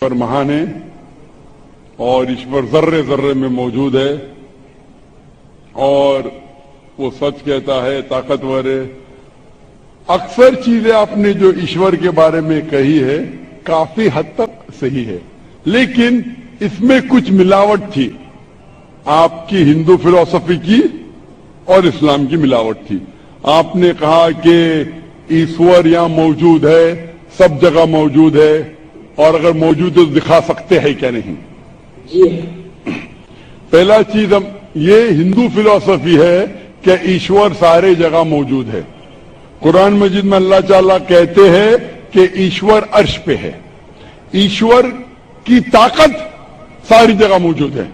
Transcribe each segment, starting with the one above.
ईश्वर महान है और ईश्वर जर्रे जर्रे में मौजूद है और वो सच कहता है, ताकतवर है। अक्सर चीजें आपने जो ईश्वर के बारे में कही है काफी हद तक सही है, लेकिन इसमें कुछ मिलावट थी, आपकी हिंदू फिलॉसफी की और इस्लाम की मिलावट थी। आपने कहा कि ईश्वर यहां मौजूद है, सब जगह मौजूद है, और अगर मौजूद है तो दिखा सकते हैं क्या नहीं। जी पहला चीज हम ये हिंदू फिलॉसफी है कि ईश्वर सारे जगह मौजूद है। कुरान मजीद में अल्लाह ताला कहते हैं कि ईश्वर अर्श पे है। ईश्वर की ताकत सारी जगह मौजूद है।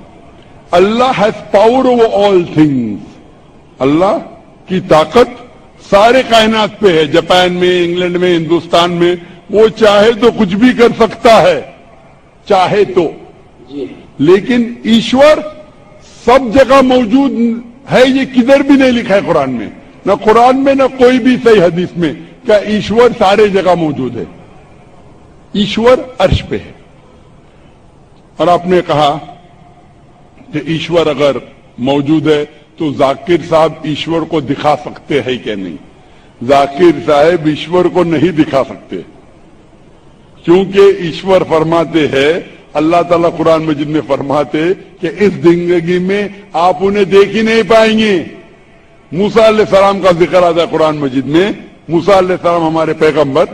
Allah has power over all things. Allah की ताकत सारे कायनात पे है। जापान में, इंग्लैंड में, हिंदुस्तान में, वो चाहे तो कुछ भी कर सकता है, चाहे तो। जी लेकिन ईश्वर सब जगह मौजूद है, ये किधर भी नहीं लिखा है कुरान में, न कुरान में न कोई भी सही हदीस में, क्या ईश्वर सारे जगह मौजूद है। ईश्वर अर्श पे है। और आपने कहा कि ईश्वर अगर मौजूद है तो जाकिर साहब ईश्वर को दिखा सकते हैं क्या नहीं। जाकिर साहब ईश्वर को नहीं दिखा सकते, क्योंकि ईश्वर फरमाते हैं, अल्लाह ताला कुरान मजीद में फरमाते कि इस जिंदगी में आप उन्हें देख ही नहीं पाएंगे। मूसा अलैहिस्सलाम का जिक्र आता है कुरान मजीद में। मूसा अलैहिस्सलाम हमारे पैगंबर,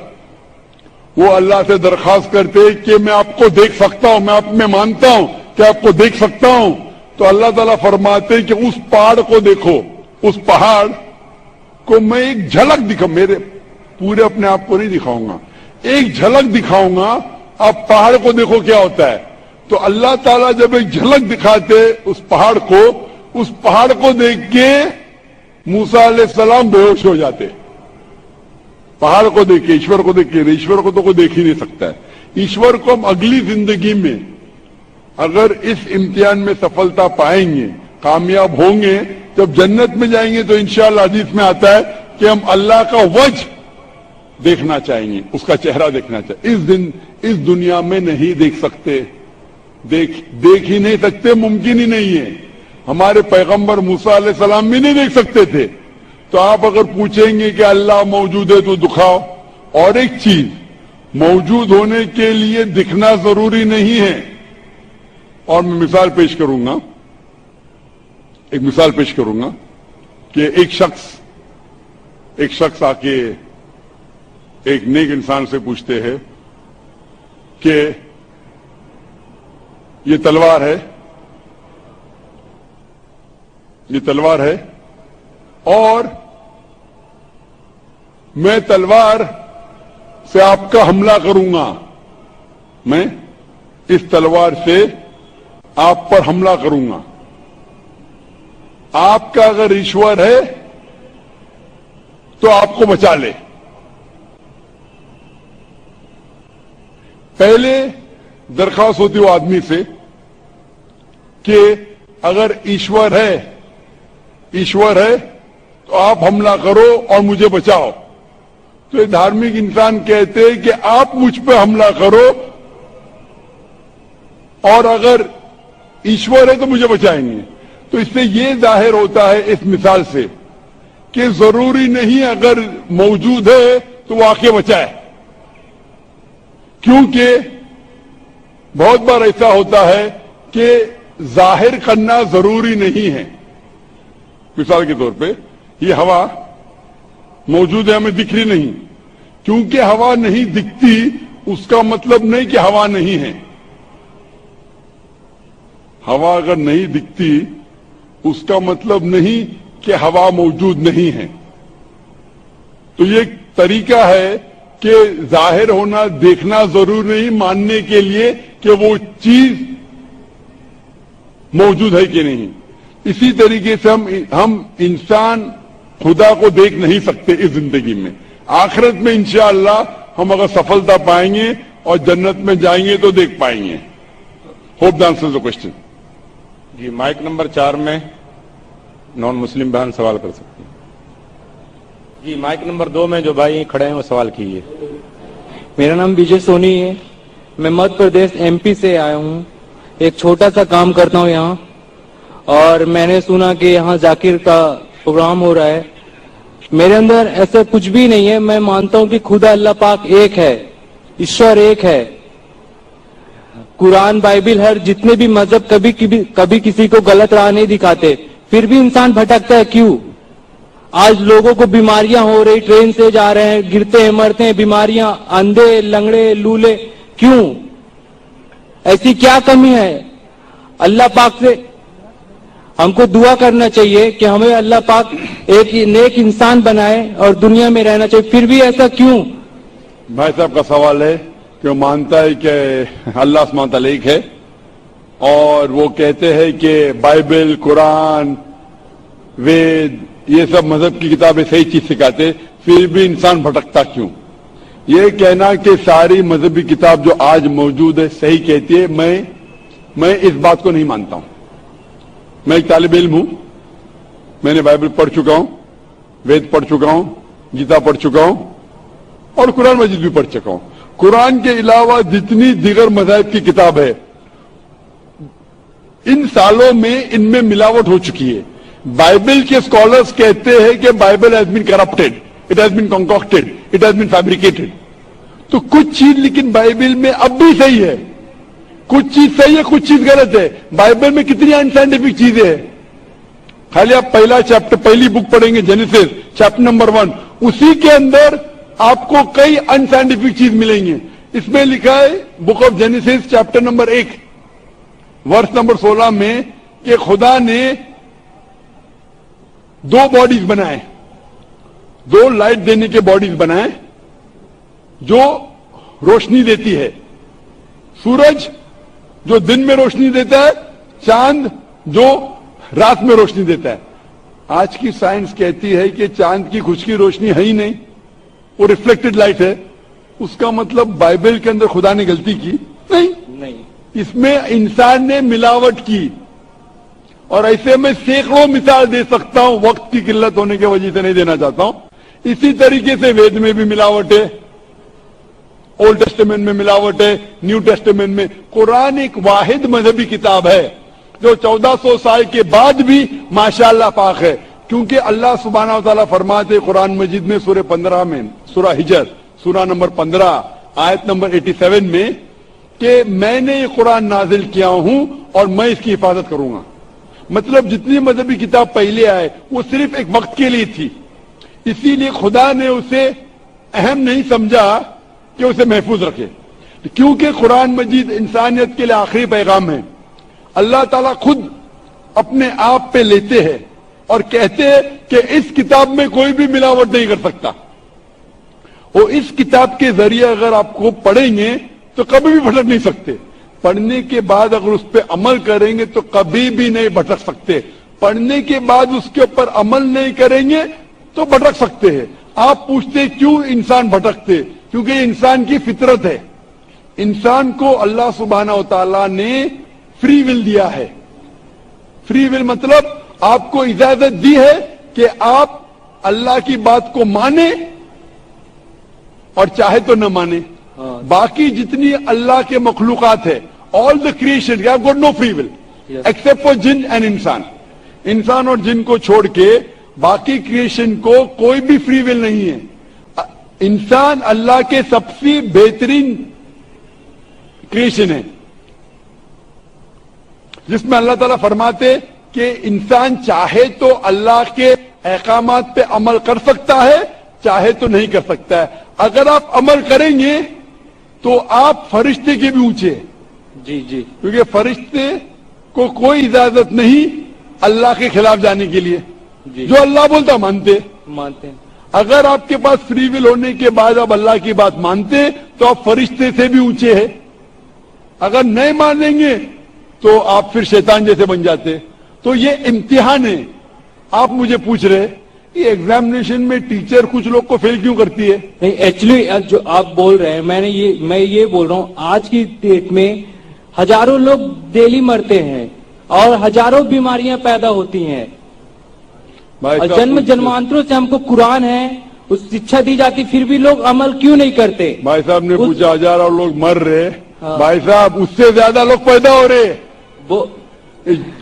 वो अल्लाह से दरखास्त करते कि मैं आपको देख सकता हूं, मैं आप में मानता हूं कि आपको देख सकता हूं। तो अल्लाह ताला फरमाते कि उस पहाड़ को देखो, उस पहाड़ को मैं एक झलक दिखा, मेरे पूरे अपने आप को नहीं दिखाऊंगा, एक झलक दिखाऊंगा, आप पहाड़ को देखो क्या होता है। तो अल्लाह ताला जब एक झलक दिखाते उस पहाड़ को, उस पहाड़ को देख के मूसा अलैहिस्सलाम बेहोश हो जाते। पहाड़ को देख के, ईश्वर को देख के। ईश्वर को तो कोई देख ही नहीं सकता है। ईश्वर को हम अगली जिंदगी में अगर इस इम्तिहान में सफलता पाएंगे, कामयाब होंगे, जब जन्नत में जाएंगे तो इंशाअल्लाह हदीस में आता है कि हम अल्लाह का वजह देखना चाहेंगे, उसका चेहरा देखना चाहिए। इस दुनिया में नहीं देख सकते, देख ही नहीं सकते, मुमकिन ही नहीं है। हमारे पैगंबर मूसा अलैहिस्सलाम भी नहीं देख सकते थे। तो आप अगर पूछेंगे कि अल्लाह मौजूद है तो दिखाओ। और एक चीज, मौजूद होने के लिए दिखना जरूरी नहीं है। और मैं मिसाल पेश करूंगा, एक मिसाल पेश करूंगा कि एक शख्स आके एक नेक इंसान से पूछते हैं कि ये तलवार है, ये तलवार है, और मैं तलवार से आपका हमला करूंगा, मैं इस तलवार से आप पर हमला करूंगा। आपका अगर ईश्वर है तो आपको बचा ले। पहले दरखास्त होती वो आदमी से कि अगर ईश्वर है तो आप हमला करो और मुझे बचाओ। तो ये धार्मिक इंसान कहते हैं कि आप मुझ पे हमला करो, और अगर ईश्वर है तो मुझे बचाएंगे। तो इससे ये जाहिर होता है इस मिसाल से कि जरूरी नहीं अगर मौजूद है तो वो आके बचाए, क्योंकि बहुत बार ऐसा होता है कि जाहिर करना जरूरी नहीं है। मिसाल के तौर पे ये हवा मौजूद है, हमें दिख रही नहीं। क्योंकि हवा नहीं दिखती उसका मतलब नहीं कि हवा नहीं है। हवा अगर नहीं दिखती उसका मतलब नहीं कि हवा मौजूद नहीं है। तो ये एक तरीका है कि जाहिर होना, देखना जरूरी नहीं मानने के लिए कि वो चीज मौजूद है कि नहीं। इसी तरीके से हम इंसान खुदा को देख नहीं सकते इस जिंदगी में। आखिरत में इंशाअल्लाह हम अगर सफलता पाएंगे और जन्नत में जाएंगे तो देख पाएंगे। Hope the answer the question. जी, माइक नंबर 4 में नॉन मुस्लिम बहन सवाल कर सकती है। जी, माइक नंबर 2 में जो भाई खड़े हैं वो सवाल कीजिए। मेरा नाम विजय सोनी है। میں مدھیہ پردیش MP سے آیا ہوں. ایک چھوٹا سا کام کرتا ہوں یہاں, اور میں نے سنا کہ یہاں ذاکر کا پروگرام ہو رہا ہے. میرے اندر ایسا کچھ بھی نہیں ہے. میں مانتا ہوں کہ خدا اللہ پاک ایک ہے, ایشور ایک ہے. قرآن, بائبل, ہر جتنے بھی مذہب کبھی کسی کو غلط راہ نہیں دکھاتے. پھر بھی انسان بھٹکتا ہے کیوں؟ آج لوگوں کو بیماریاں ہو رہی, ٹرین سے جا رہے ہیں, گرتے ہیں, مرتے ہیں, بیماریاں, اندھے, لنگڑے, لولے, کیوں؟ ایسی کیا کمی ہے؟ اللہ پاک سے ہم کو دعا کرنا چاہیے کہ ہمیں اللہ پاک ایک نیک انسان بنائے اور دنیا میں رہنا چاہیے. پھر بھی ایسا کیوں؟ بھائی صاحب کا سوال ہے کہ وہ مانتا ہے کہ اللہ سبحانہ و تعالیٰ ایک ہے, اور وہ کہتے ہیں کہ بائبل, قرآن, وید, یہ سب مذہب کی کتابیں صحیح چیز سکھاتے, پھر بھی انسان بھٹکتا کیوں؟ یہ کہنا کہ ساری مذہبی کتاب جو آج موجود ہے صحیح کہتی ہے, میں اس بات کو نہیں مانتا ہوں. میں ایک طالب علم ہوں, میں نے بائبل پڑھ چکا ہوں, وید پڑھ چکا ہوں, گیتا پڑھ چکا ہوں, اور قرآن مجید بھی پڑھ چکا ہوں. قرآن کے علاوہ جتنی دیگر مذاہب کی کتاب ہے, ان سالوں میں ان میں ملاوٹ ہو چکی ہے. بائبل کے اسکالرز کہتے ہیں کہ Bible has been corrupted, it has been concocted, it has been fabricated. تو کچھ چیز لیکن بائبل میں اب بھی صحیح ہے, کچھ چیز صحیح ہے, کچھ چیز غلط ہے. بائبل میں کتنی انسائنٹیفک چیزیں ہیں. خالی آپ پہلا چیپٹر, پہلی بک پڑھیں گے جینیسس چیپٹر نمبر 1, اسی کے اندر آپ کو کئی انسائنٹیفک چیز ملیں گے. اس میں لکھا ہے book of Genesis chapter number 1 verse number 16 میں کہ خدا نے 2 باڈیز بنائے, 2 لائٹ دینے کے باڈیز بنائے جو روشنی دیتی ہے. سورج جو دن میں روشنی دیتا ہے, چاند جو رات میں روشنی دیتا ہے. آج کی سائنس کہتی ہے کہ چاند کی خشکی روشنی ہے ہی نہیں, وہ ریفلیکٹڈ لائٹ ہے. اس کا مطلب بائبل کے اندر خدا نے غلطی کی نہیں, اس میں انسان نے ملاوٹ کی. اور ایسے میں سینکڑوں مثال دے سکتا ہوں, وقت کی قلت ہونے کی وجہ سے نہیں دینا چاہتا ہوں. اسی طریقے سے وید میں بھی ملاوٹ ہے, اولڈ ٹیسٹمنٹ میں ملاوٹ ہے, نیو ٹیسٹمنٹ میں. قرآن ایک واحد مذہبی کتاب ہے جو 1400 سال کے بعد بھی ماشاءاللہ پاک ہے. کیونکہ اللہ سبحانہ و تعالیٰ فرماتے قرآن مجید میں سورہ 15 میں, سورہ ہجر سورہ نمبر 15 آیت نمبر 87 میں کہ میں نے یہ قرآن نازل کیا ہوں اور میں اس کی حفاظت کروں گا. مطلب جتنی مذہبی کتاب پہلے آئے وہ صرف ایک وقت کے لیے تھی, اسی لیے خدا نے اسے اہم نہیں سمجھا کہ اسے محفوظ رکھے. کیونکہ قرآن مجید انسانیت کے لیے آخری پیغام ہے. اللہ تعالیٰ خود اپنے آپ پہ لیتے ہیں اور کہتے ہیں کہ اس کتاب میں کوئی بھی ملاوٹ نہیں کر سکتا. اور اس کتاب کے ذریعے اگر آپ کو پڑھیں گے تو کبھی بھی بھٹک نہیں سکتے. پڑھنے کے بعد اگر اس پہ عمل کریں گے تو کبھی بھی نہیں بھٹک سکتے. پڑھنے کے بعد اس کے اوپر عمل نہیں کریں گے تو بھٹک سکتے ہیں. آپ پوچھتے کیوں انسان بھٹکتے؟ کیونکہ یہ انسان کی فطرت ہے. انسان کو اللہ سبحانہ و تعالیٰ نے فری ول دیا ہے. فری ول مطلب آپ کو اجازت دی ہے کہ آپ اللہ کی بات کو مانیں اور چاہے تو نہ مانیں. باقی جتنی اللہ کے مخلوقات ہے, all the creation, you have got no free will except for jinn and انسان. انسان اور جن کو چھوڑ کے باقی کریشن کو کوئی بھی فری ول نہیں ہے. انسان اللہ کے سب سے بہترین کریشن ہے, جس میں اللہ تعالیٰ فرماتے کہ انسان چاہے تو اللہ کے احکامات پہ عمل کر سکتا ہے, چاہے تو نہیں کر سکتا ہے. اگر آپ عمل کریں گے تو آپ فرشتے کے بھی اونچے. جی جی, کیونکہ فرشتے کو کوئی اجازت نہیں اللہ کے خلاف جانے کے لیے. جو اللہ بولتا مانتے ہیں. اگر آپ کے پاس فری ول ہونے کے بعد آپ اللہ کی بات مانتے تو آپ فرشتے سے بھی اونچے ہیں. اگر نہیں مانیں گے تو آپ پھر شیطان جیسے بن جاتے. تو یہ امتحان ہے. آپ مجھے پوچھ رہے یہ ایگزامینیشن میں ٹیچر کچھ لوگ کو فیل کیوں کرتی ہے؟ نہیں, ایکچولی جو آپ بول رہے ہیں میں یہ بول رہا ہوں, آج کی ڈیٹ میں ہزاروں لوگ ڈیلی مرتے ہیں اور ہزاروں بیماریاں پیدا ہوتی ہیں. اور جنمانتروں سے ہم کو قرآن ہے اس شکشا دی جاتی, پھر بھی لوگ عمل کیوں نہیں کرتے؟ بھائی صاحب نے پوچھا ہزاروں لوگ مر رہے भाई साहब उससे ज्यादा लोग पैदा हो रहे हैं, वो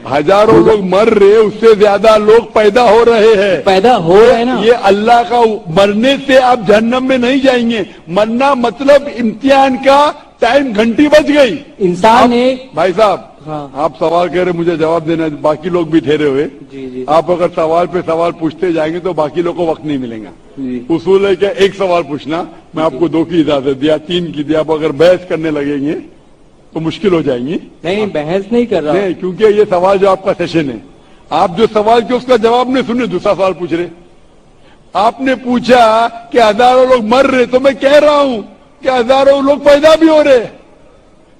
हजारों लोग मर रहे, उससे ज्यादा लोग पैदा हो रहे हैं। पैदा हो रहे हैं ना। ये अल्लाह का, मरने से आप जहन्नम में नहीं जाएंगे। मरना मतलब इम्तिहान का टाइम, घंटी बज गई। इंसान एक भाई साहब, हाँ। आप सवाल कह रहे, मुझे जवाब देना है, बाकी लोग भी ठहरे हुए। जी आप अगर सवाल पे सवाल पूछते जाएंगे तो बाकी लोग को वक्त नहीं मिलेगा। जी उसूल है कि एक सवाल पूछना, मैं आपको 2 की इजाजत दिया, 3 की दिया। आप अगर बहस करने लगेंगे तो मुश्किल हो जाएंगी। नहीं, बहस नहीं कर रहा। नहीं, क्योंकि ये सवाल जो आपका सेशन है, आप जो सवाल के उसका जवाब नहीं सुने, दूसरा सवाल पूछ रहे। आपने पूछा कि हजारों लोग मर रहे, तो मैं कह रहा हूं कि हजारों लोग पैदा भी हो रहे,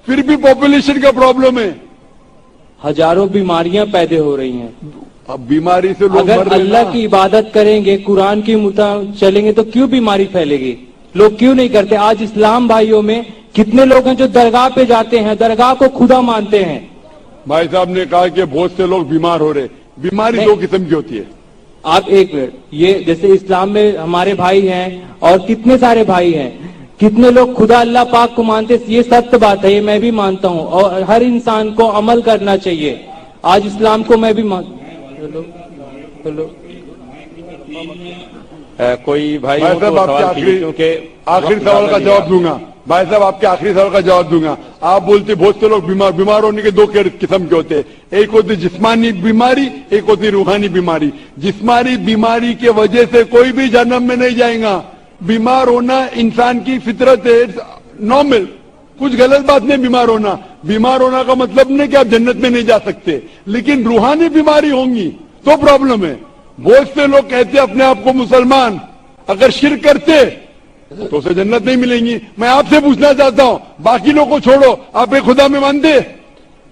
फिर भी पॉपुलेशन का प्रॉब्लम है। हजारों बीमारियां पैदा हो रही हैं। अब बीमारी से लोग मर अगर रहे अल्लाह ना। की इबादत करेंगे, कुरान की मुताबिक चलेंगे तो क्यों बीमारी फैलेगी? लोग क्यों नहीं करते? आज इस्लाम भाइयों में कितने लोग हैं जो दरगाह पे जाते हैं, दरगाह को खुदा मानते हैं। भाई साहब ने कहा कि बहुत से लोग बीमार हो रहे। बीमारी 2 किस्म की होती है। आप एक मिनट, ये जैसे इस्लाम में हमारे भाई हैं और कितने सारे भाई हैं, कितने लोग खुदा अल्लाह पाक को मानते हैं। ये सत्य बात है, ये मैं भी मानता हूँ और हर इंसान को अमल करना चाहिए। आज इस्लाम को मैं भी हेलो हेलो कोई भाई भाई साहब आपके आखिरी सवाल का जवाब दूंगा। भाई साहब आपके आखिरी सवाल का जवाब दूंगा। आप बोलते बहुत से लोग बीमार होने के 2 किस्म के होते हैं। एक होती जिस्मानी बीमारी, एक होती रूहानी बीमारी। जिस्मानी बीमारी के वजह से कोई भी जन्म में नहीं जाएगा। बीमार होना इंसान की फितरत है, नॉर्मल, कुछ गलत बात नहीं। बीमार होना का मतलब नहीं कि आप जन्नत में नहीं जा सकते, लेकिन रूहानी बीमारी होंगी तो प्रॉब्लम है। बहुत से लोग कहते अपने आप को मुसलमान, अगर शिर्क करते तो उसे जन्नत नहीं मिलेंगी। मैं आपसे पूछना चाहता हूं, बाकी लोगों को छोड़ो, आप एक खुदा में मानते?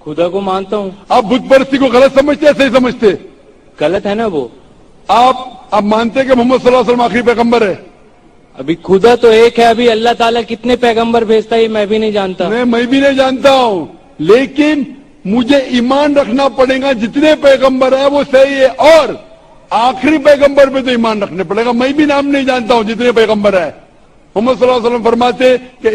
खुदा को मानता हूँ। आप बुत परस्ती को गलत समझते, सही समझते? गलत है ना वो। आप मानते कि मोहम्मद सल्लल्लाहु अलैहि वसल्लम आखिरी पैगंबर है? अभी खुदा तो एक है, अभी अल्लाह ताला कितने पैगंबर भेजता है ये मैं भी नहीं जानता। मैं भी नहीं जानता हूं, लेकिन मुझे ईमान रखना पड़ेगा जितने पैगंबर है वो सही है, और आखिरी पैगंबर पे तो ईमान रखने पड़ेगा। मैं भी नाम नहीं जानता हूं जितने पैगंबर है। मोहम्मद सल्लल्लाहु अलैहि वसल्लम फरमाते कि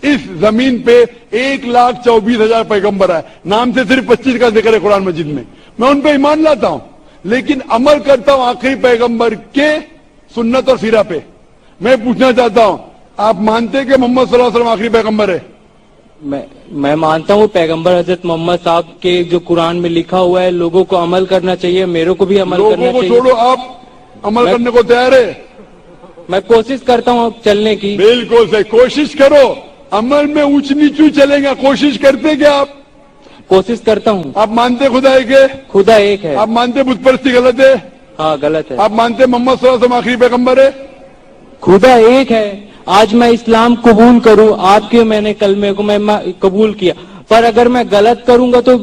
इस जमीन पे 1,24,000 पैगंबर है, नाम से सिर्फ 25 का जिक्र है कुरान मजीद में। मैं उन पे ईमान लाता हूं, लेकिन अमल करता हूं आखिरी पैगंबर के सुन्नत और सीरा पे। मैं पूछना चाहता हूं, आप मानते कि मोहम्मद सल्लल्लाहु अलैहि वसल्लम आखिरी पैगंबर है? मैं मानता हूँ पैगंबर हजरत मोहम्मद साहब के जो कुरान में लिखा हुआ है, लोगों को अमल करना चाहिए। मेरे को भी अमल करना चाहिए। लोगों को छोड़ो, आप अमल करने को तैयार है? मैं कोशिश करता हूँ चलने की। बिल्कुल सही, कोशिश करो। अमल में ऊंच नीचू चलेगा, कोशिश करते क्या आप? कोशिश करता हूँ। आप मानते खुदा एक है? खुदा एक है। आप मानते बुत परस्ती गलत है? हाँ गलत है। आप मानते मोहम्मद सल्लल्लाहु अलैहि वसल्लम आखिरी पैगंबर है? खुदा एक है। आज मैं इस्लाम कबूल करूं, आपके मैंने कलमे को मैं कबूल किया, पर अगर मैं गलत करूंगा तो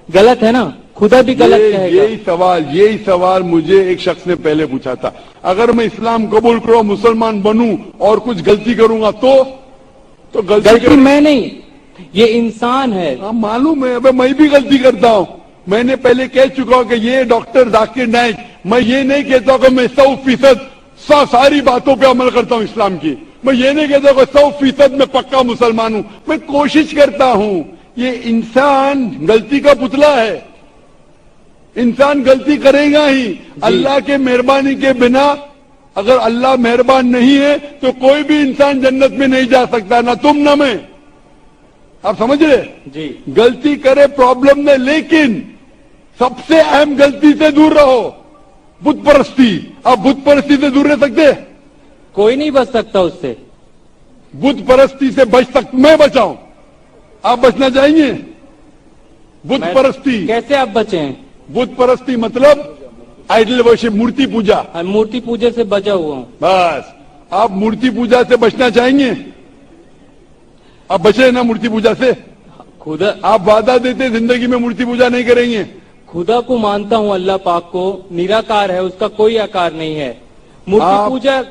गलत है ना, खुदा भी गलत कहेगा। यही सवाल मुझे एक शख्स ने पहले पूछा था। अगर मैं इस्लाम कबूल करूं, मुसलमान बनूं और कुछ गलती करूंगा तो गलती मैं नहीं, ये इंसान है। मालूम है, अब मैं भी गलती करता हूं। मैंने पहले कह चुका हूं कि ये डॉक्टर जाकिर नाइक, मैं ये नहीं कहता कि मैं 100% सारी बातों पे अमल करता हूं इस्लाम की। मैं ये नहीं कहता कि 100% में पक्का मुसलमान हूं। मैं कोशिश करता हूं। ये इंसान गलती का पुतला है, इंसान गलती करेगा ही। अल्लाह के मेहरबानी के बिना, अगर अल्लाह मेहरबान नहीं है तो कोई भी इंसान जन्नत में नहीं जा सकता, ना तुम ना मैं। आप समझ रहे? जी। गलती करे प्रॉब्लम नहीं, लेकिन सबसे अहम गलती से दूर रहो, बुत परस्ती। आप बुत परस्ती से दूर रह सकते? कोई नहीं बच सकता उससे। बुत परस्ती से मैं बचाऊं, आप बचना चाहेंगे? बुत परस्ती कैसे आप बचें? बुत परस्ती मतलब आइडल वर्शिप, मूर्ति पूजा। मूर्ति पूजा से बचा हुआ हूं। बस, आप मूर्ति पूजा से बचना चाहेंगे? आप बचे ना मूर्ति पूजा से? खुदा, आप वादा देते जिंदगी में मूर्ति पूजा नहीं करेंगे? खुदा को मानता हूं, अल्लाह पाक को, निराकार है, उसका कोई आकार नहीं है। मूर्ति पूजा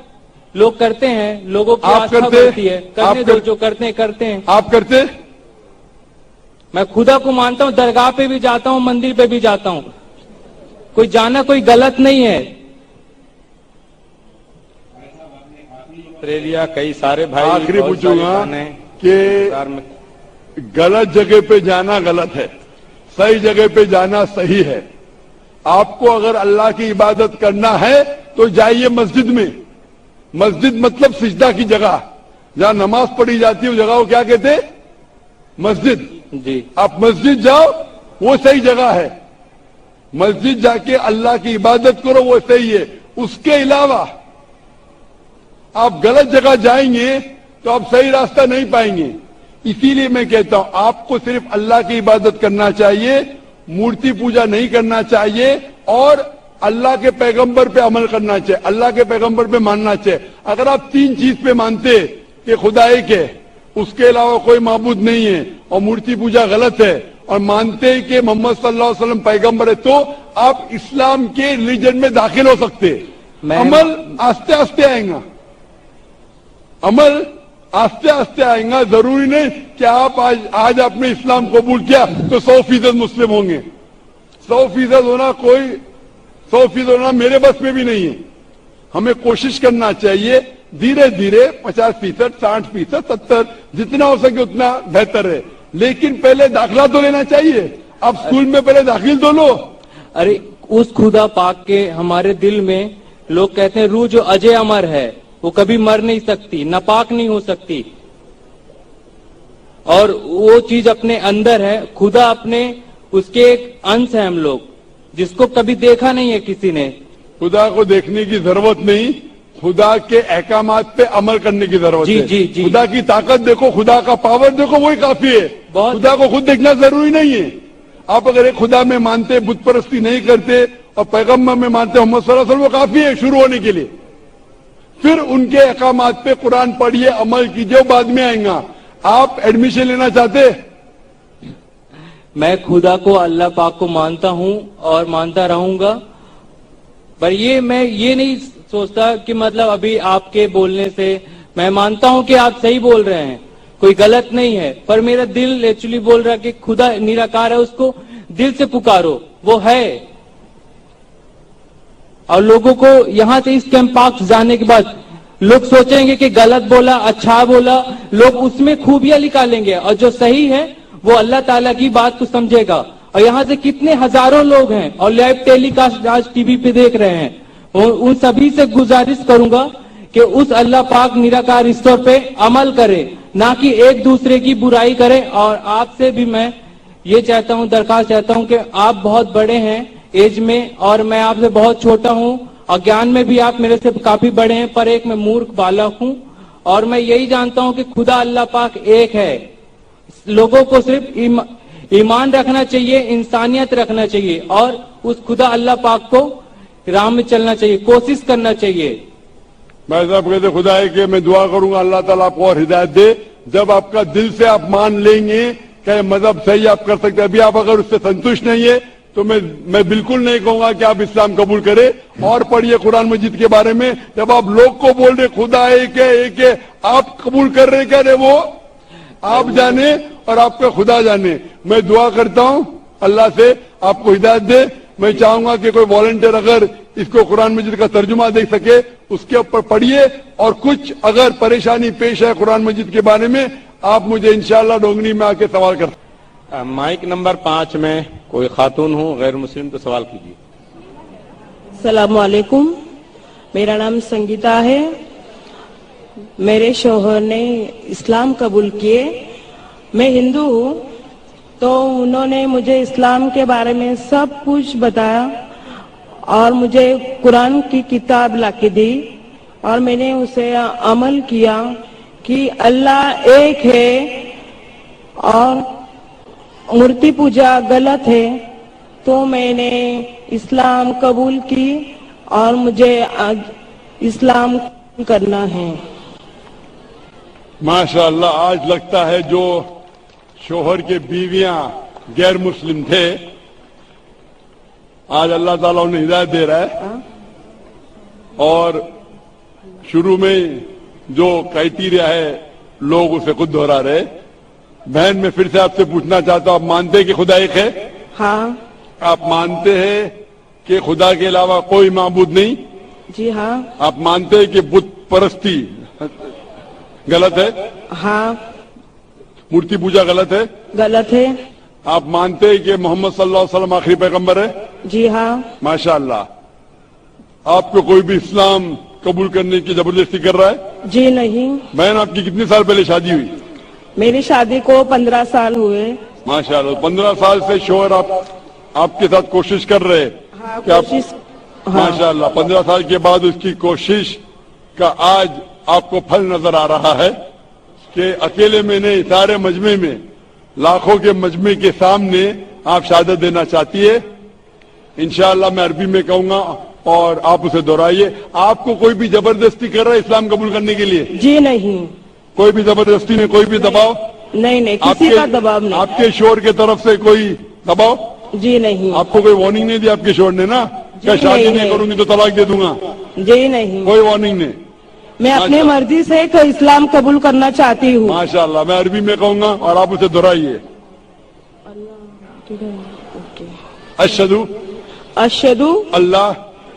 लोग करते हैं, लोगों की आस्था बढ़ती है, करने दो, जो करते हैं। आप करते? मैं खुदा को मानता हूं, दरगाह पे भी जाता हूं, मंदिर पे भी जाता हूं। कोई जाना कोई गलत नहीं है। लिया कई सारे भाई। आखिरी पूछूंगा कि गलत जगह पे जाना गलत है, सही जगह पे जाना सही है। आपको अगर अल्लाह की इबादत करना है तो जाइए मस्जिद में। मस्जिद मतलब सिजदा की जगह, जहां नमाज पढ़ी जाती है, उस जगह को क्या कहते हैं? मस्जिद। जी। आप मस्जिद जाओ, वो सही जगह है। मस्जिद जाके अल्लाह की इबादत करो, वो सही है। उसके अलावा आप गलत जगह जाएंगे तो आप सही रास्ता नहीं पाएंगे। इसीलिए मैं कहता हूं, आपको सिर्फ अल्लाह की इबादत करना चाहिए, मूर्ति पूजा नहीं करना चाहिए, और अल्लाह के पैगंबर पे अमल करना चाहिए, अल्लाह के पैगंबर पे मानना चाहिए। अगर आप तीन चीज पे मानते कि खुदा एक है, उसके अलावा कोई माबूद नहीं है, और मूर्ति पूजा गलत है, और मानते हैं कि मोहम्मद सल्लल्लाहु अलैहि वसल्लम पैगंबर है, तो आप इस्लाम के रिलीजन में दाखिल हो सकते हैं। अमल आस्ते आस्ते आएगा, अमल आस्ते आस्ते आएगा। जरूरी नहीं कि आप आज आपने इस्लाम कबूल किया तो 100% मुस्लिम होंगे। 100% होना 100% होना मेरे बस में भी नहीं है। हमें कोशिश करना चाहिए, धीरे धीरे 50%, 60%, 70%, जितना हो सके उतना बेहतर है। लेकिन पहले दाखिला तो लेना चाहिए। आप स्कूल में पहले दाखिल तो लो। अरे उस खुदा पाक के हमारे दिल में, लोग कहते हैं रूह जो अजय अमर है, वो कभी मर नहीं सकती, नापाक नहीं हो सकती, और वो चीज अपने अंदर है। खुदा अपने, उसके एक अंश है हम लोग, जिसको कभी देखा नहीं है किसी ने। खुदा को देखने की जरूरत नहीं, खुदा के अहकामात पे अमल करने की जरूरत है। जी, जी। खुदा की ताकत देखो, खुदा का पावर देखो, वही काफी है। खुदा को खुद देखना जरूरी नहीं है। आप अगर एक खुदा में मानते, बुत परस्ती नहीं करते, और पैगंबर में मानते मोहम्मद सल्लल्लाहु अलैहि वसल्लम, वो काफी है शुरू होने के लिए। फिर उनके अहकामात पे कुरान पढ़िए, अमल कीजिए, बाद में आएगा। आप एडमिशन लेना चाहते? मैं खुदा को, अल्लाह पाक को मानता हूं और मानता रहूंगा, पर मैं ये नहीं सोचता कि मतलब अभी आपके बोलने से मैं मानता हूं कि आप सही बोल रहे हैं, कोई गलत नहीं है, पर मेरा दिल एक्चुअली बोल रहा है कि खुदा निराकार है, उसको दिल से पुकारो, वो है। और लोगों को यहां से इस कैंप पार्क जाने के बाद लोग सोचेंगे कि गलत बोला, अच्छा बोला, लोग उसमें खूबियां निकालेंगे, और जो सही है वो अल्लाह ताला की बात को समझेगा। और यहाँ से कितने हजारों लोग हैं और लाइव टेलीकास्ट आज टीवी पे देख रहे हैं। उन सभी से गुजारिश करूंगा कि उस अल्लाह पाक निराकार ईश्वर पे अमल करें, ना कि एक दूसरे की बुराई करें। और आपसे भी मैं ये चाहता हूँ, दरखास्त चाहता हूँ कि आप बहुत बड़े हैं एज में, और मैं आपसे बहुत छोटा हूँ, और ज्ञान में भी आप मेरे से काफी बड़े हैं, पर एक मैं मूर्ख बालक हूँ। और मैं यही जानता हूँ कि खुदा अल्लाह पाक एक है। लोगों को सिर्फ ईमान रखना चाहिए, इंसानियत रखना चाहिए, और उस खुदा अल्लाह पाक को राह में चलना चाहिए, कोशिश करना चाहिए। मैं साहब कहते खुदा है कि मैं दुआ करूंगा अल्लाह ताला आपको और हिदायत दे। जब आपका दिल से आप मान लेंगे कि मजहब सही आप कर सकते हैं, अभी आप अगर उससे संतुष्ट नहीं है तो मैं बिल्कुल नहीं कहूंगा कि आप इस्लाम कबूल करें। और पढ़िए कुरान मजीद के बारे में। जब आप लोग को बोल रहे खुदा एक है, आप कबूल कर रहे क्या? वो आप जाने और आपका खुदा जाने। मैं दुआ करता हूं अल्लाह से आपको हिदायत दे। मैं चाहूंगा कि कोई वॉलंटियर अगर इसको कुरान मजीद का तर्जुमा देख सके, उसके ऊपर पढ़िए, और कुछ अगर परेशानी पेश है कुरान मजीद के बारे में, आप मुझे इंशाअल्लाह डोंगरी में आके सवाल कर। माइक नंबर 5 में कोई खातून हो गैर मुस्लिम तो सवाल कीजिए। अस्सलाम वालेकुम, मेरा नाम संगीता है। मेरे शौहर ने इस्लाम कबूल किए। मैं हिंदू हूँ, तो उन्होंने मुझे इस्लाम के बारे में सब कुछ बताया और मुझे कुरान की किताब लाके दी, और मैंने उसे अमल किया कि अल्लाह एक है और मूर्ति पूजा गलत है। तो मैंने इस्लाम कबूल की और मुझे इस्लाम करना है। माशाअल्लाह, आज लगता है जो शोहर के बीवियां गैर मुस्लिम थे, आज अल्लाह ताला उन्हें हिदायत दे रहा है। और शुरू में जो क्राइटेरिया है लोग उसे खुद दोहरा रहे। बहन, मैं फिर से आपसे पूछना चाहता हूं, आप मानते हैं कि खुदा एक है? हाँ। आप मानते हैं कि खुदा के अलावा कोई माबूद नहीं? जी हाँ। आप मानते हैं कि बुत परस्ती गलत है? हाँ। मूर्ति पूजा गलत है? गलत है। आप मानते हैं कि मोहम्मद सल्लल्लाहु अलैहि वसल्लम आखिरी पैगंबर है? जी हाँ। माशाअल्लाह। आपको कोई भी इस्लाम कबूल करने की जबरदस्ती कर रहा है? जी नहीं। बहन, आपकी कितने साल पहले शादी हुई? मेरी शादी को 15 साल हुए। माशाअल्लाह। 15 साल से शोहर आपके साथ कोशिश कर रहे हैं हाँ, कि आप कोशिश। हाँ, माशाअल्लाह 15 साल के बाद उसकी कोशिश का आज आपको फल नजर आ रहा है कि अकेले में नहीं, सारे मजमे में, लाखों के मजमे के सामने आप शहादत देना चाहती है। इंशाअल्लाह मैं अरबी में कहूंगा और आप उसे दोहराइए। आपको कोई भी जबरदस्ती कर रहा है इस्लाम कबूल करने के लिए? जी नहीं। कोई भी जबरदस्ती नहीं, कोई भी दबाव? नहीं नहीं, किसी का दबाव नहीं। आपके शोहर की तरफ से कोई दबाव? जी नहीं। आपको कोई वार्निंग नहीं दी आपके शोहर ने ना, क्या शादी नहीं करूंगी तो तलाक दे दूंगा? जी नहीं। कोई वार्निंग नहीं। मैं अपनी मर्जी से तो इस्लाम कबूल करना चाहती हूँ। माशाअल्लाह। मैं अरबी में कहूंगा और आप उसे दोहराइए। अशहदु अशहदु अल्लाह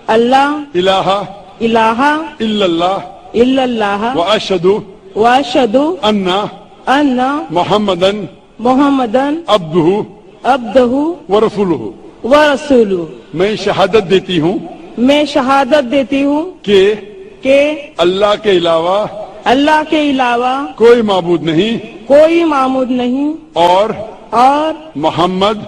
अल्लाह इलाहा इलाहा इल्लल्लाह इल्लल्लाह व अशहदु व अशहदु अन्ना अन्ना मोहम्मदन मोहम्मदन अब्दुहु अब्दहु व रसूलुहु। व रसूलु। मैं शहादत देती हूँ मैं शहादत देती हूँ कि अल्लाह के अलावा कोई माबूद नहीं कोई मामूद नहीं और मोहम्मद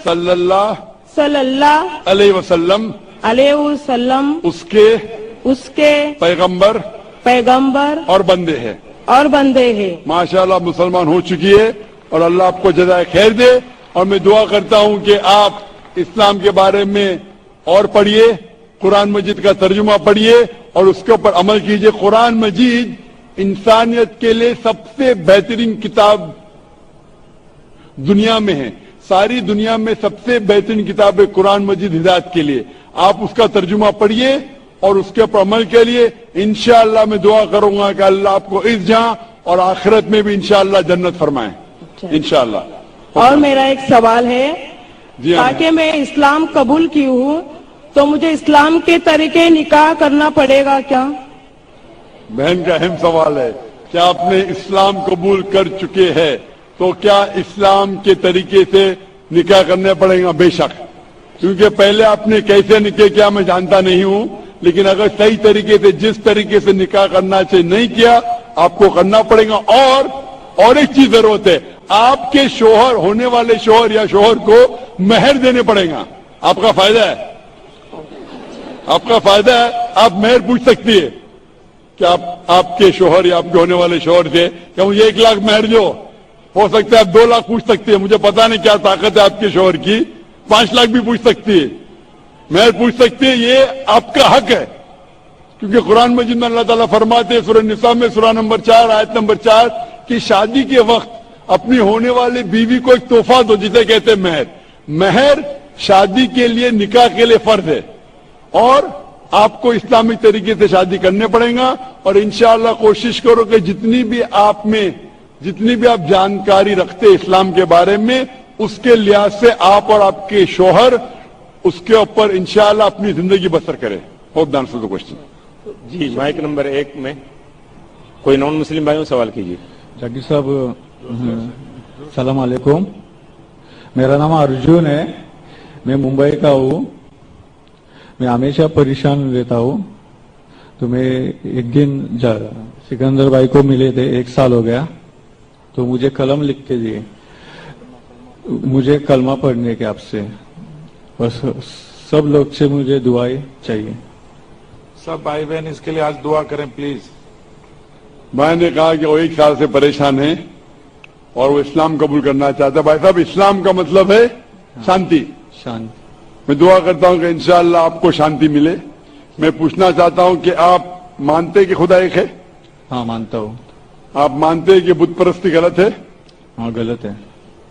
सल्लल्लाहु सल्लल्लाहु अलैहि वसल्लम उसके पैगंबर और बंदे हैं। माशाअल्लाह मुसलमान हो चुकी है और अल्लाह आपको जज़ाए खैर दे। और मैं दुआ करता हूं कि आप इस्लाम के बारे में और पढ़िए, कुरान मजीद का तर्जुमा पढ़िए और उसके ऊपर अमल कीजिए। कुरान मजीद इंसानियत के लिए सबसे बेहतरीन किताब दुनिया में है। सारी दुनिया में सबसे बेहतरीन किताब है कुरान मजीद हिदायत के लिए। आप उसका तर्जुमा पढ़िए और उसके ऊपर अमल के लिए इंशाअल्लाह मैं दुआ करूंगा कि अल्लाह आपको इस जहां और आखिरत में भी इंशाअल्लाह जन्नत फरमाए इंशाअल्लाह। और मेरा एक सवाल है, जी हाँ, ताकि मैं इस्लाम कबूल की हूँ तो मुझे इस्लाम के तरीके निकाह करना पड़ेगा क्या? बहन का अहम सवाल है, क्या आपने इस्लाम कबूल कर चुके हैं तो क्या इस्लाम के तरीके से निकाह करने पड़ेगा? बेशक, क्योंकि पहले आपने कैसे निकाह किया मैं जानता नहीं हूं, लेकिन अगर सही तरीके से जिस तरीके से निकाह करना चाहिए नहीं किया, आपको करना पड़ेगा। और एक चीज जरूरत है, आपके शोहर, होने वाले शोहर या शोहर को मेहर देने पड़ेगा। आपका फायदा है, आपका फायदा है। आप मेहर पूछ सकती है कि आपके शोहर या आपके होने वाले शोहर से क्या मुझे 1 लाख मेहर दो, हो सकता है आप 2 लाख पूछ सकती है। मुझे पता नहीं क्या ताकत है आपके शोहर की, 5 लाख भी पूछ सकती है, मेहर पूछ सकती है। ये आपका हक है, क्योंकि कुरान मजीद में अल्लाह ताला फरमाते हैं सूरह निसा में सूरह नंबर 4 आयत नंबर 4 कि शादी के वक्त अपनी होने वाली बीवी को एक तोहफा दो, जिसे कहते हैं मेहर। मेहर शादी के लिए, निकाह के लिए फर्ज है और आपको इस्लामिक तरीके से शादी करने पड़ेगा। और इंशाअल्लाह कोशिश करो कि जितनी भी आप जानकारी रखते इस्लाम के बारे में, उसके लिहाज से आप और आपके शोहर उसके ऊपर इंशाअल्लाह अपनी जिंदगी बसर करें। Hope the answer the question. जी, माइक नंबर 1 में कोई नॉन मुस्लिम भाइयों सवाल कीजिए। जाकिर साहब, सलाम अलैकुम। मेरा नाम अर्जुन है, मैं मुंबई का हूँ। मैं हमेशा परेशान रहता हूँ। तो मैं एक दिन सिकंदर भाई को मिले थे, 1 साल हो गया, तो मुझे कलम लिख के दिए, मुझे कलमा पढ़ने के आपसे, बस सब लोग से मुझे दुआएं चाहिए। सब भाई बहन इसके लिए आज दुआ करें प्लीज। भाई ने कहा कि वो 1 साल से परेशान है और वो इस्लाम कबूल करना चाहता है। भाई साहब, इस्लाम का मतलब है शांति। शांति। मैं दुआ करता हूं कि इंशाअल्लाह आपको शांति मिले। मैं पूछना चाहता हूं कि आप मानते हैं कि खुदा एक है? हाँ, मानता हूँ। आप मानते हैं कि बुत परस्ती गलत है? हाँ, गलत है।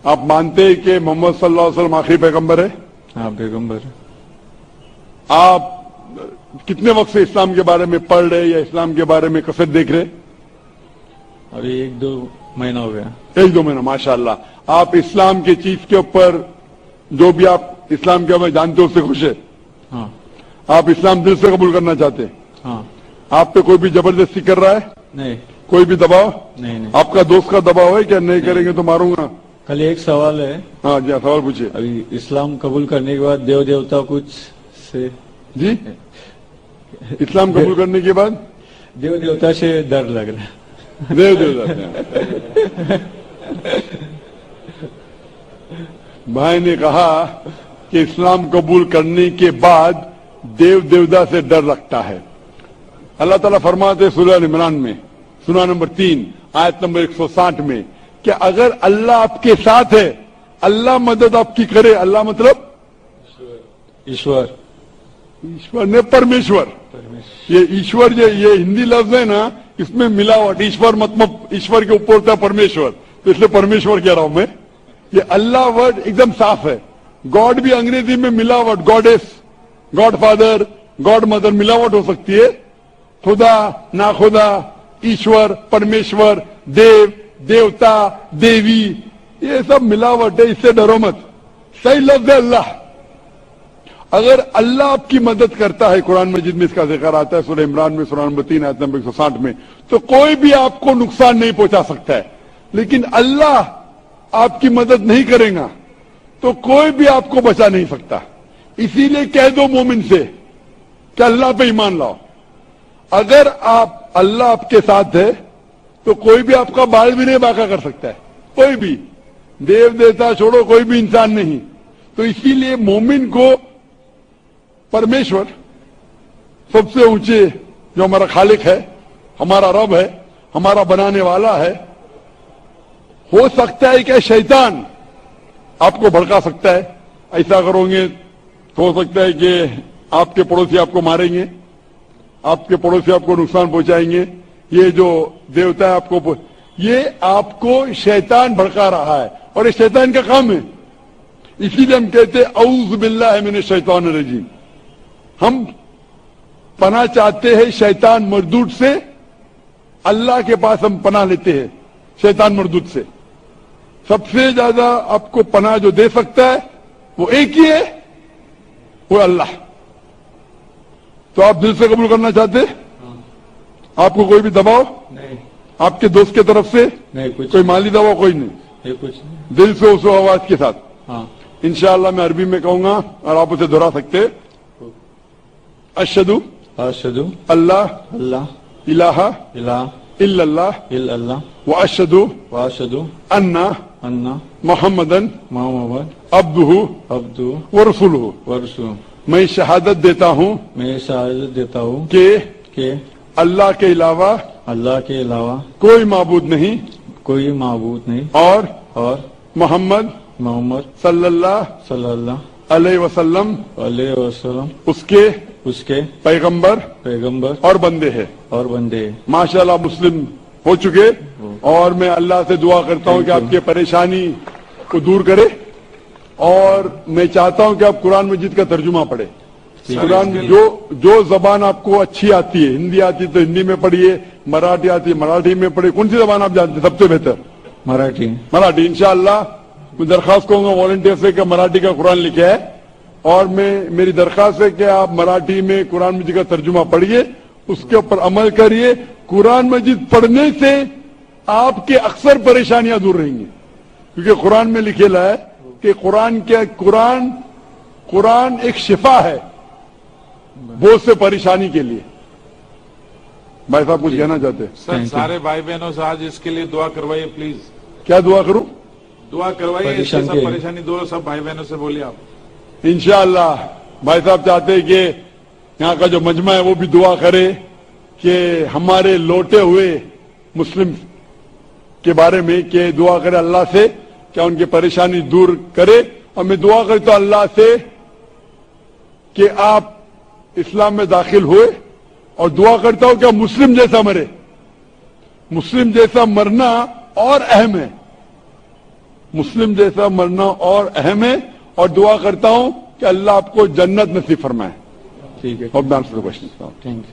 आप मानते हैं कि मोहम्मद सल्लल्लाहु अलैहि वसल्लम आखिरी पैगंबर है? हाँ, पैगंबर। आप कितने वक्त से इस्लाम के बारे में पढ़ रहे या इस्लाम के बारे में कसरत देख रहे? अभी 1-2 महीना हो गया। 1-2 महीना, माशाअल्लाह। आप इस्लाम की चीज के ऊपर, जो भी आप इस्लाम के बारे में जानते हो, उससे खुश है? हाँ। आप इस्लाम दिल से कबूल करना चाहते हैं? हाँ। आप पे कोई भी जबरदस्ती कर रहा है? नहीं। कोई भी दबाव? नहीं नहीं। आपका दोस्त का दबाव है क्या नहीं करेंगे तो मारूंगा? कल एक सवाल है, हाँ जी, सवाल पूछिए अभी इस्लाम कबूल करने के बाद देव देवता कुछ से जी। इस्लाम कबूल करने के बाद देव देवता से डर लग रहा है। देव जाते हैं। भाई ने कहा कि इस्लाम कबूल करने के बाद देव देवता से डर लगता है। अल्लाह ताला फरमाते सूरह इमरान में सूरह नंबर 3 आयत नंबर 160 में कि अगर अल्लाह आपके साथ है, अल्लाह मदद आपकी करे, अल्लाह मतलब ईश्वर ईश्वर ने परमेश्वर, ये ईश्वर ये हिंदी लफ्ज है ना, इसमें मिलावट, ईश्वर मतलब ईश्वर के ऊपर होता है परमेश्वर, तो इसलिए परमेश्वर कह रहा हूं मैं। ये अल्लाह वर्ड एकदम साफ है। गॉड भी अंग्रेजी में मिलावट, goddess, God father, God mother मिलावट हो सकती है। खुदा, ना खुदा, ईश्वर, परमेश्वर, देव, देवता, देवी, ये सब मिलावट है, इससे डरो मत। सही लफ्ज है अल्लाह। अगर अल्लाह आपकी मदद करता है, कुरान मजीद में इसका जिक्र आता है सूरह इमरान में सूरह नंबर 3 आयत नंबर 160 में, तो कोई भी आपको नुकसान नहीं पहुंचा सकता है। लेकिन अल्लाह आपकी मदद नहीं करेगा तो कोई भी आपको बचा नहीं सकता। इसीलिए कह दो मोमिन से कि अल्लाह पे ईमान लाओ। अगर आप अल्लाह आपके साथ है तो कोई भी आपका बाल भी नहीं बांका कर सकता है, कोई भी, देव देवता छोड़ो, कोई भी इंसान नहीं। तो इसीलिए मोमिन को परमेश्वर सबसे ऊंचे, जो हमारा खालिक है, हमारा रब है, हमारा बनाने वाला है, हो सकता है कि शैतान आपको भड़का सकता है, ऐसा करोगे तो हो सकता है कि आपके पड़ोसी आपको मारेंगे, आपके पड़ोसी आपको नुकसान पहुंचाएंगे, ये जो देवता है आपको, ये आपको शैतान भड़का रहा है और ये शैतान का काम है। इसीलिए हम कहते हैं औज़ बिल्लाहि मिनश शैतानिर रजीम। हम पनाह चाहते हैं शैतान मरदूद से, अल्लाह के पास हम पनाह लेते हैं शैतान मरदूद से। सबसे ज्यादा आपको पनाह जो दे सकता है वो एक ही है, वो अल्लाह। तो आप दिल से कबूल करना चाहते हैं? आपको कोई भी दबाव नहीं, आपके दोस्त की तरफ से नहीं कुछ, कोई माली दबाव कोई नहीं, ये कुछ नहीं। दिल से उस आवाज के साथ। हाँ, इंशाअल्लाह मैं अरबी में कहूंगा और आप उसे दोहरा सकते हैं। अशहदु अशहदु अल्लाह अल्लाह इलाहा इलाहा इल्लल्लाह इल्लल्लाह व अशहदु व अशहदु अन्ना अन्ना मोहम्मदन मोहम्मद अब्दुहु अब्दु व रसूलुहु। व रसूलुहु। मैं शहादत देता हूं मैं शहादत देता हूँ कि अल्लाह के अलावा कोई माबूद नहीं कोई माबूद नहीं और मोहम्मद सल्लल्लाहु अलैहि वसल्लम उसके पैगंबर और बंदे हैं। माशाल्लाह मुस्लिम हो चुके, और मैं अल्लाह से दुआ करता हूं कि आपकी परेशानी को दूर करे, और मैं चाहता हूं कि आप कुरान मजीद का तर्जुमा पढ़े। कुरान जो जबान आपको अच्छी आती है, हिंदी आती है तो हिंदी में पढ़िए, मराठी आती है मराठी में पढ़िए। कौन सी जबान आप जानते हैं सबसे बेहतर? मराठी। इंशाअल्लाह मैं दरखास्त करूंगा वॉलंटियर से कि मराठी का कुरान लिखे है, और मेरी दरखास्त है कि आप मराठी में कुरान मजीद का तर्जुमा पढ़िए, उसके ऊपर अमल करिए। कुरान मजीद पढ़ने से आपके अक्सर परेशानियां दूर रहेंगी, क्योंकि कुरान में लिखेला है कि कुरान एक शिफा है बहुत से परेशानी के लिए। भाई साहब कुछ कहना चाहते हैं? सर सारे भाई बहनों से आज इसके लिए दुआ करवाइए प्लीज। क्या दुआ करूं? दुआ करवाइए, इसकी सब परेशानी दूर, सब भाई बहनों से बोलिए आप। इंशाअल्लाह भाई साहब चाहते हैं कि यहाँ का जो मजमा है वो भी दुआ करे कि हमारे लौटे हुए मुस्लिम के बारे में कि दुआ करे अल्लाह से क्या उनकी परेशानी दूर करे। और मैं दुआ करता हूं अल्लाह से कि आप इस्लाम में दाखिल हुए, और दुआ करता हूं कि आप मुस्लिम जैसा मरे। मुस्लिम जैसा मरना और अहम है, मुस्लिम जैसा मरना और अहम है। और दुआ करता हूं कि अल्लाह आपको जन्नत नसीब फरमाए। ठीक है। और मैं आपसे क्वेश्चन थैंक यू।